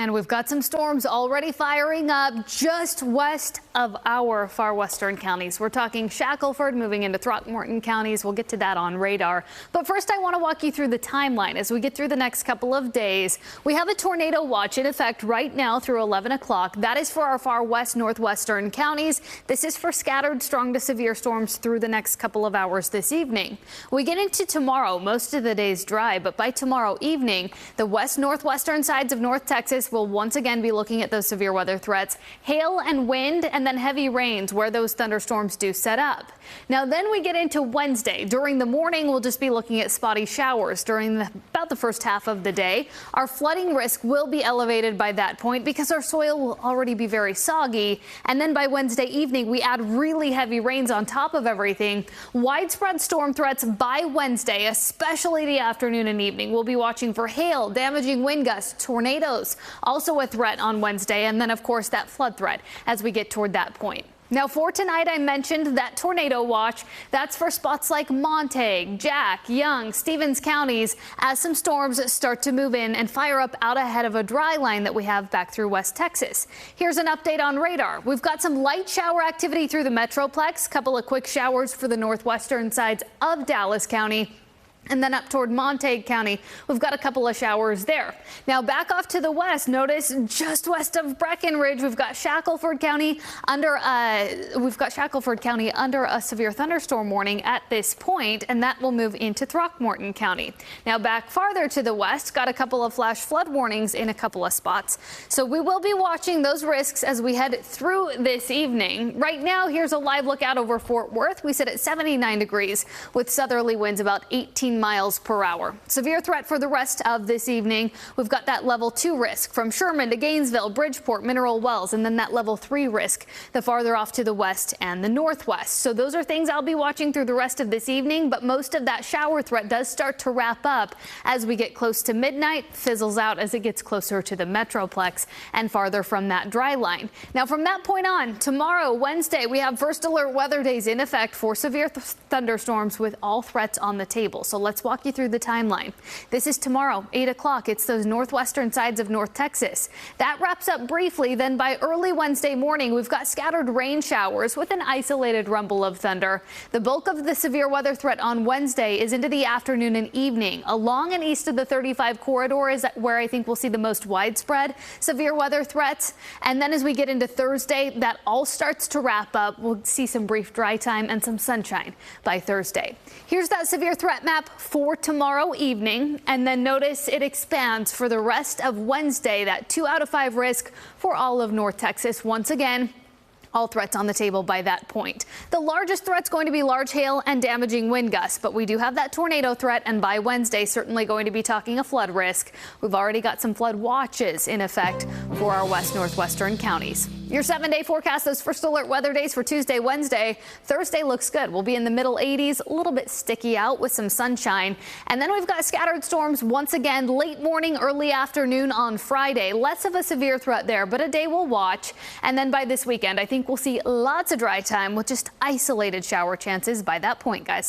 And we've got some storms already firing up just west of our far western counties. We're talking Shackelford moving into Throckmorton counties. We'll get to that on radar. But first, I want to walk you through the timeline as we get through the next couple of days. We have a tornado watch in effect right now through 11 o'clock. That is for our far west northwestern counties. This is for scattered strong to severe storms through the next couple of hours this evening. We get into tomorrow. Most of the day's dry, but by tomorrow evening, the west northwestern sides of North Texas will once again be looking at those severe weather threats, hail and wind, and then heavy rains where those thunderstorms do set up. Now then we get into Wednesday. During the morning, we'll just be looking at spotty showers during about the first half of the day. Our flooding risk will be elevated by that point because our soil will already be very soggy. And then by Wednesday evening, we add really heavy rains on top of everything. Widespread storm threats by Wednesday, especially the afternoon and evening. We'll be watching for hail, damaging wind gusts, tornadoes. Also a threat on Wednesday, and then of course that flood threat as we get toward that point. Now for tonight, I mentioned that tornado watch. That's for spots like Montague, Jack, Young, Stevens counties as some storms start to move in and fire up out ahead of a dry line that we have back through West Texas. Here's an update on radar. We've got some light shower activity through the Metroplex, couple of quick showers for the northwestern sides of Dallas County. And then up toward Montague County, we've got a couple of showers there. Now back off to the west, notice just west of Breckenridge, we've got Shackelford County under a severe thunderstorm warning at this point, and that will move into Throckmorton County. Now back farther to the west, got a couple of flash flood warnings in a couple of spots. So we will be watching those risks as we head through this evening. Right now, here's a live look out over Fort Worth. We sit at 79 degrees with southerly winds about 18 miles per hour. Severe threat for the rest of this evening. We've got that level 2 risk from Sherman to Gainesville, Bridgeport, Mineral Wells, and then that level 3 risk the farther off to the west and the northwest. So those are things I'll be watching through the rest of this evening, but most of that shower threat does start to wrap up as we get close to midnight, fizzles out as it gets closer to the Metroplex and farther from that dry line. Now from that point on, tomorrow, Wednesday, we have first alert weather days in effect for severe thunderstorms with all threats on the table. So let's walk you through the timeline. This is tomorrow, 8 o'clock. It's those northwestern sides of North Texas. That wraps up briefly. Then by early Wednesday morning, we've got scattered rain showers with an isolated rumble of thunder. The bulk of the severe weather threat on Wednesday is into the afternoon and evening. Along and east of the 35 corridor is where I think we'll see the most widespread severe weather threats. And then as we get into Thursday, that all starts to wrap up. We'll see some brief dry time and some sunshine by Thursday. Here's that severe threat map for tomorrow evening, and then notice it expands for the rest of Wednesday, that 2 out of 5 risk for all of North Texas. Once again, all threats on the table by that point. The largest threat's going to be large hail and damaging wind gusts, but we do have that tornado threat, and by Wednesday, certainly going to be talking a flood risk. We've already got some flood watches in effect for our west northwestern counties. Your 7-day forecast, those first alert weather days for Tuesday, Wednesday. Thursday looks good. We'll be in the middle 80s, a little bit sticky out with some sunshine. And then we've got scattered storms once again late morning, early afternoon on Friday. Less of a severe threat there, but a day we'll watch. And then by this weekend, I think we'll see lots of dry time with just isolated shower chances by that point, guys.